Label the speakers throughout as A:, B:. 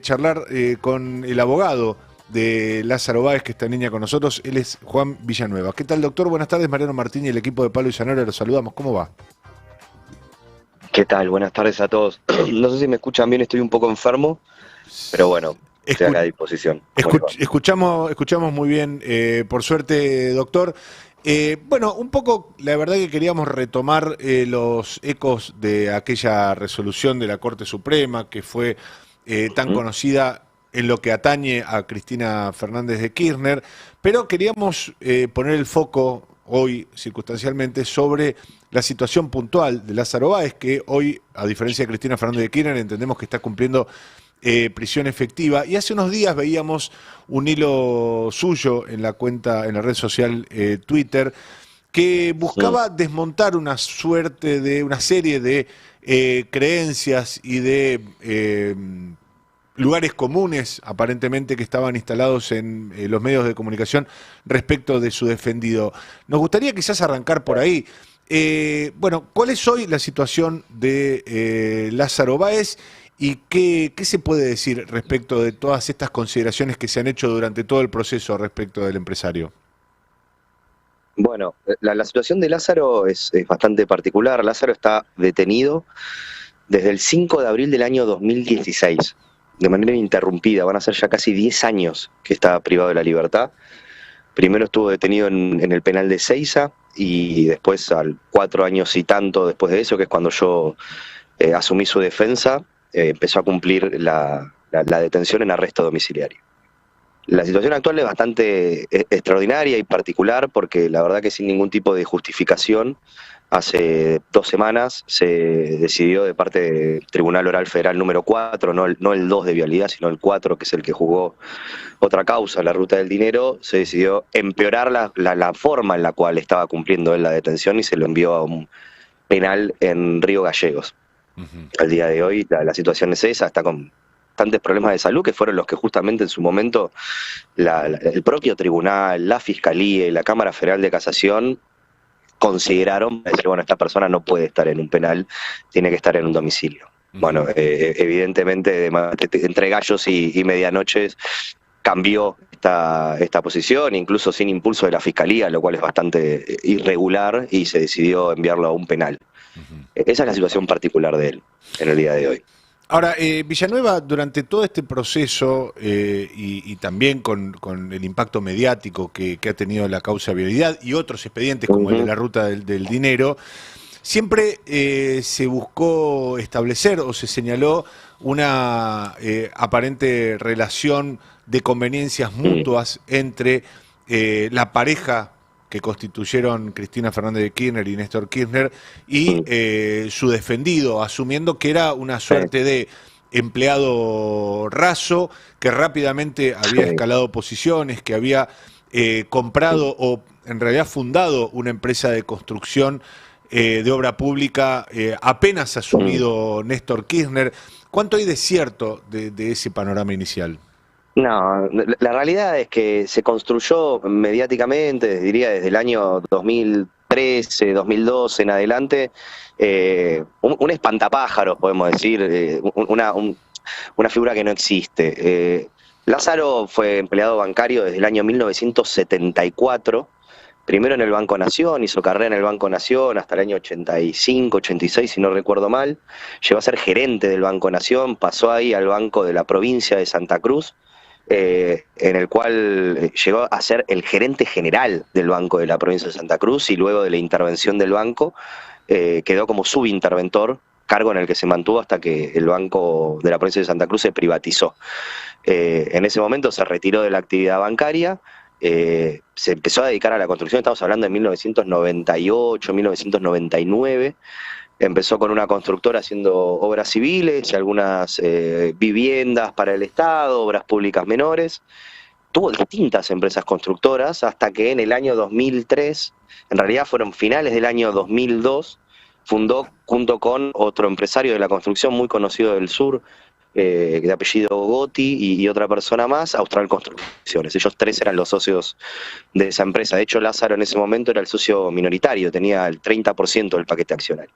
A: Charlar con el abogado de Lázaro Báez, que está en línea con nosotros. Él es Juan Villanueva. ¿Qué tal, doctor? Buenas tardes. Mariano Martín y el equipo de Palo y Zanahoria, los saludamos. ¿Cómo va?
B: ¿Qué tal? Buenas tardes a todos. No sé si me escuchan bien, estoy un poco enfermo, pero bueno, estoy acá a disposición.
A: Escuchamos muy bien, por suerte, doctor. Bueno, un poco, la verdad que queríamos retomar los ecos de aquella resolución de la Corte Suprema que fue tan conocida en lo que atañe a Cristina Fernández de Kirchner, pero queríamos poner el foco hoy, circunstancialmente, sobre la situación puntual de Lázaro Báez, que hoy, a diferencia de Cristina Fernández de Kirchner, entendemos que está cumpliendo prisión efectiva. Y hace unos días veíamos un hilo suyo en la cuenta, en la red social Twitter, que buscaba desmontar una serie de creencias y de lugares comunes, aparentemente, que estaban instalados en los medios de comunicación respecto de su defendido. Nos gustaría quizás arrancar por ahí. Bueno, ¿cuál es hoy la situación de Lázaro Báez y qué se puede decir respecto de todas estas consideraciones que se han hecho durante todo el proceso respecto del empresario?
B: Bueno, la situación de Lázaro es bastante particular. Lázaro está detenido desde el 5 de abril del año 2016, de manera ininterrumpida. Van a ser ya casi 10 años que está privado de la libertad. Primero estuvo detenido en el penal de Seiza y después, al 4 años y tanto después de eso, que es cuando yo asumí su defensa, empezó a cumplir la detención en arresto domiciliario. La situación actual es bastante extraordinaria y particular porque la verdad que sin ningún tipo de justificación, hace 2 semanas se decidió de parte del Tribunal Oral Federal número 4, no el 2 de vialidad, sino el 4, que es el que juzgó otra causa, la ruta del dinero, se decidió empeorar la forma en la cual estaba cumpliendo él la detención y se lo envió a un penal en Río Gallegos. Al día de hoy la situación es esa, está con bastantes problemas de salud que fueron los que justamente en su momento el propio tribunal, la Fiscalía y la Cámara Federal de Casación consideraron, decir, bueno, esta persona no puede estar en un penal, tiene que estar en un domicilio. Bueno, evidentemente entre gallos y medianoches cambió esta posición, incluso sin impulso de la Fiscalía, lo cual es bastante irregular, y se decidió enviarlo a un penal. Esa es la situación particular de él en el día de hoy.
A: Ahora, Villanueva, durante todo este proceso y también con el impacto mediático que ha tenido la causa de vialidad y otros expedientes como el de la ruta del dinero, siempre se buscó establecer o se señaló una aparente relación de conveniencias mutuas entre la pareja que constituyeron Cristina Fernández de Kirchner y Néstor Kirchner y su defendido, asumiendo que era una suerte de empleado raso que rápidamente había escalado posiciones, que había comprado o en realidad fundado una empresa de construcción de obra pública apenas asumido Néstor Kirchner. ¿Cuánto hay de cierto de ese panorama inicial?
B: No, la realidad es que se construyó mediáticamente, diría desde el año 2013, 2012 en adelante, un espantapájaros, podemos decir, una figura que no existe. Lázaro fue empleado bancario desde el año 1974, primero en el Banco Nación, hizo carrera en el Banco Nación hasta el año 85, 86, si no recuerdo mal. Llegó a ser gerente del Banco Nación, pasó ahí al Banco de la Provincia de Santa Cruz, en el cual llegó a ser el gerente general del Banco de la Provincia de Santa Cruz, y luego de la intervención del banco quedó como subinterventor, cargo en el que se mantuvo hasta que el Banco de la Provincia de Santa Cruz se privatizó. En ese momento se retiró de la actividad bancaria, se empezó a dedicar a la construcción, estamos hablando de 1998, 1999, empezó con una constructora haciendo obras civiles y algunas viviendas para el Estado, obras públicas menores. Tuvo distintas empresas constructoras hasta que en el año 2003, en realidad fueron finales del año 2002, fundó junto con otro empresario de la construcción muy conocido del sur, de apellido Gotti, y otra persona más, Austral Construcciones. Ellos 3 eran los socios de esa empresa. De hecho, Lázaro en ese momento era el socio minoritario, tenía el 30% del paquete accionario.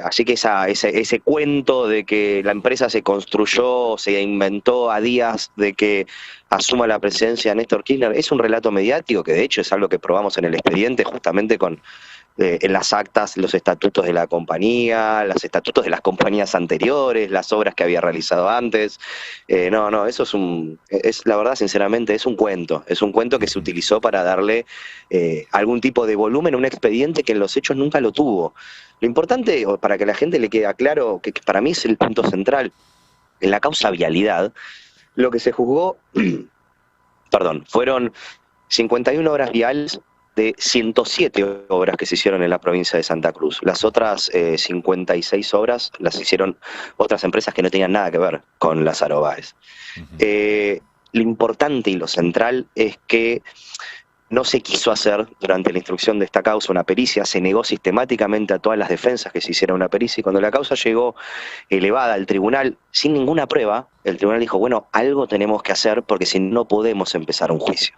B: Así que ese cuento de que la empresa se construyó, se inventó a días de que asuma la presidencia de Néstor Kirchner, es un relato mediático que de hecho es algo que probamos en el expediente justamente con en las actas, los estatutos de la compañía, los estatutos de las compañías anteriores, las obras que había realizado antes. No, eso es la verdad, sinceramente, es un cuento que se utilizó para darle algún tipo de volumen a un expediente que en los hechos nunca lo tuvo. Lo importante, o para que a la gente le quede claro, que para mí es el punto central, en la causa vialidad, lo que se juzgó, perdón, fueron 51 horas viales de 107 obras que se hicieron en la provincia de Santa Cruz. Las otras 56 obras las hicieron otras empresas que no tenían nada que ver con Lázaro Báez. Lo importante y lo central es que no se quiso hacer durante la instrucción de esta causa una pericia, se negó sistemáticamente a todas las defensas que se hiciera una pericia, y cuando la causa llegó elevada al tribunal sin ninguna prueba, el tribunal dijo, bueno, algo tenemos que hacer porque si no podemos empezar un juicio.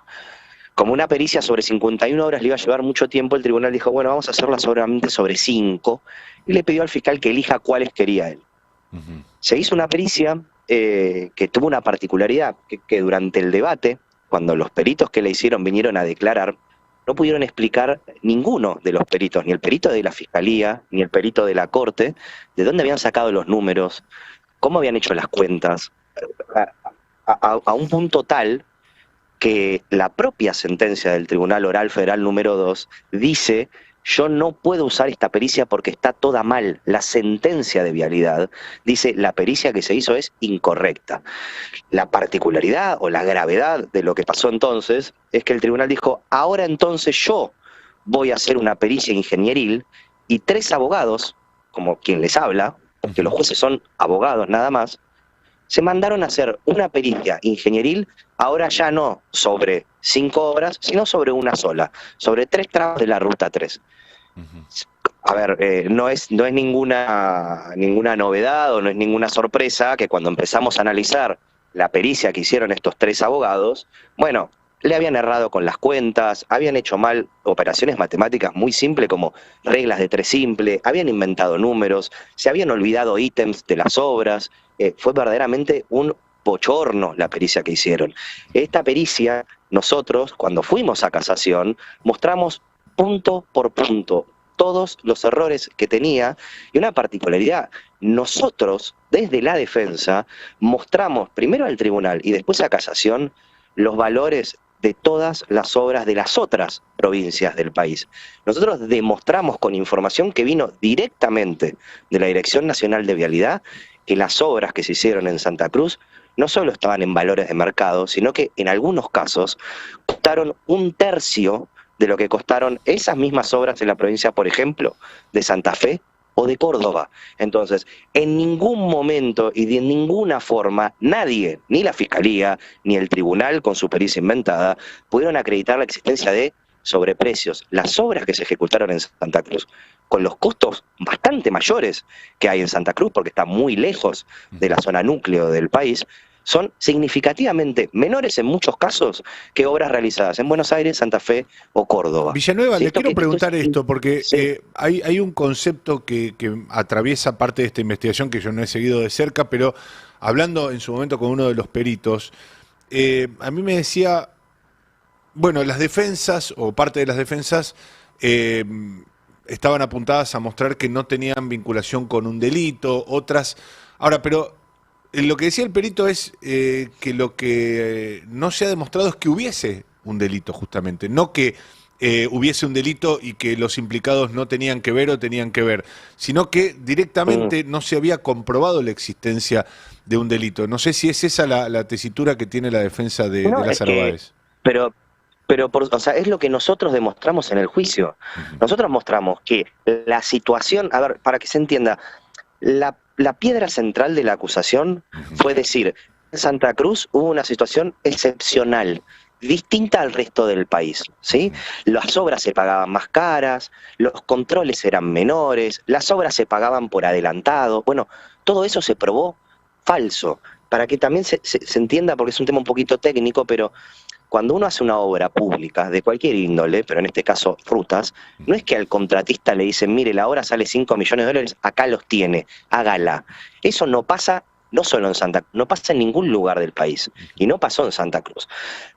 B: Como una pericia sobre 51 horas le iba a llevar mucho tiempo, el tribunal dijo, bueno, vamos a hacerla solamente sobre 5, y le pidió al fiscal que elija cuáles quería él. Se hizo una pericia que tuvo una particularidad, que durante el debate, cuando los peritos que le hicieron vinieron a declarar, no pudieron explicar ninguno de los peritos, ni el perito de la fiscalía, ni el perito de la corte, de dónde habían sacado los números, cómo habían hecho las cuentas, a un punto tal que la propia sentencia del Tribunal Oral Federal número 2 dice, yo no puedo usar esta pericia porque está toda mal. La sentencia de vialidad dice, la pericia que se hizo es incorrecta. La particularidad o la gravedad de lo que pasó entonces es que el tribunal dijo, ahora entonces yo voy a hacer una pericia ingenieril, y 3 abogados, como quien les habla, porque los jueces son abogados nada más, se mandaron a hacer una pericia ingenieril, ahora ya no sobre 5 obras, sino sobre una sola, sobre 3 tramos de la Ruta 3. A ver, no es ninguna novedad o no es ninguna sorpresa que cuando empezamos a analizar la pericia que hicieron estos 3 abogados, bueno, le habían errado con las cuentas, habían hecho mal operaciones matemáticas muy simples como reglas de 3 simple, habían inventado números, se habían olvidado ítems de las obras. Fue verdaderamente un bochorno la pericia que hicieron. Esta pericia, nosotros, cuando fuimos a casación, mostramos punto por punto todos los errores que tenía, y una particularidad, nosotros, desde la defensa, mostramos primero al tribunal y después a casación los valores de todas las obras de las otras provincias del país. Nosotros demostramos con información que vino directamente de la Dirección Nacional de Vialidad que las obras que se hicieron en Santa Cruz no solo estaban en valores de mercado, sino que en algunos casos costaron 1/3 de lo que costaron esas mismas obras en la provincia, por ejemplo, de Santa Fe o de Córdoba. Entonces, en ningún momento y de ninguna forma, nadie, ni la Fiscalía, ni el Tribunal con su pericia inventada, pudieron acreditar la existencia de sobreprecios. Las obras que se ejecutaron en Santa Cruz, con los costos bastante mayores que hay en Santa Cruz, porque está muy lejos de la zona núcleo del país, son significativamente menores en muchos casos que obras realizadas en Buenos Aires, Santa Fe o Córdoba.
A: Villanueva,
B: ¿Sí?
A: le quiero preguntar esto, porque
B: sí.
A: hay un concepto que atraviesa parte de esta investigación que yo no he seguido de cerca, pero hablando en su momento con uno de los peritos, a mí me decía, bueno, las defensas o parte de las defensas estaban apuntadas a mostrar que no tenían vinculación con un delito, otras... Ahora, pero... Lo que decía el perito es que lo que no se ha demostrado es que hubiese un delito, justamente, no que hubiese un delito y que los implicados no tenían que ver o tenían que ver, sino que directamente no se había comprobado la existencia de un delito. No sé si es esa la tesitura que tiene la defensa de Lázaro Báez.
B: Pero o sea, es lo que nosotros demostramos en el juicio. Nosotros mostramos que la situación, a ver, para que se entienda, la piedra central de la acusación fue decir, en Santa Cruz hubo una situación excepcional, distinta al resto del país, ¿sí? Las obras se pagaban más caras, los controles eran menores, las obras se pagaban por adelantado. Bueno, todo eso se probó falso. Para que también se entienda, porque es un tema un poquito técnico, pero cuando uno hace una obra pública de cualquier índole, pero en este caso rutas, no es que al contratista le dicen, mire, la obra sale 5 millones de dólares, acá los tiene, hágala. Eso no pasa, no solo en Santa Cruz, no pasa en ningún lugar del país, y no pasó en Santa Cruz.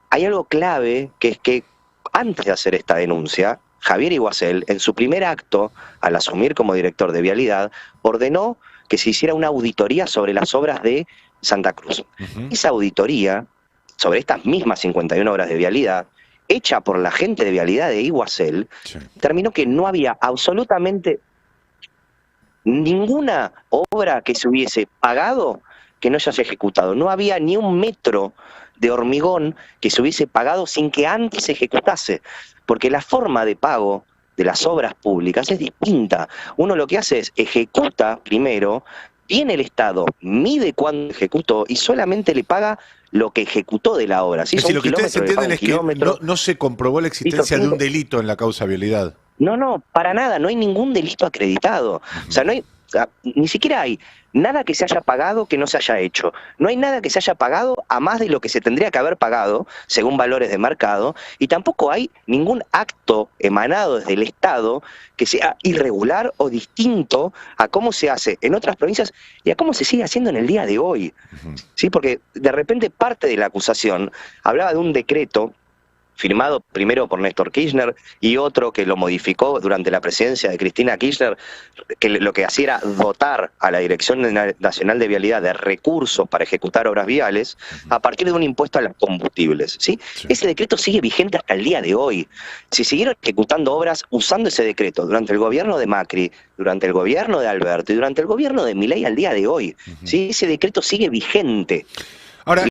B: Hay algo clave, que es que antes de hacer esta denuncia, Javier Iguacel, en su primer acto, al asumir como director de Vialidad, ordenó que se hiciera una auditoría sobre las obras de Santa Cruz. Esa auditoría, sobre estas mismas 51 obras de vialidad, hecha por la gente de Vialidad de Iguacel, terminó que no había absolutamente ninguna obra que se hubiese pagado que no se haya ejecutado. No había ni un metro de hormigón que se hubiese pagado sin que antes se ejecutase, porque la forma de pago de las obras públicas es distinta. Uno lo que hace es ejecuta primero, viene el Estado, mide cuándo ejecutó y solamente le paga lo que ejecutó de la obra.
A: ¿Sí? Es decir, lo que ustedes entienden es que no se comprobó la existencia de un delito en la causa vialidad.
B: No, para nada, no hay ningún delito acreditado. O sea, no hay, ni siquiera hay nada que se haya pagado que no se haya hecho. No hay nada que se haya pagado a más de lo que se tendría que haber pagado, según valores de mercado, y tampoco hay ningún acto emanado desde el Estado que sea irregular o distinto a cómo se hace en otras provincias y a cómo se sigue haciendo en el día de hoy. ¿Sí? Porque de repente parte de la acusación hablaba de un decreto firmado primero por Néstor Kirchner y otro que lo modificó durante la presidencia de Cristina Kirchner, que lo que hacía era dotar a la Dirección Nacional de Vialidad de recursos para ejecutar obras viales a partir de un impuesto a los combustibles. ¿Sí? Ese decreto sigue vigente hasta el día de hoy. Se siguieron ejecutando obras usando ese decreto durante el gobierno de Macri, durante el gobierno de Alberto y durante el gobierno de Milei al día de hoy. ¿Sí? Ese decreto sigue vigente.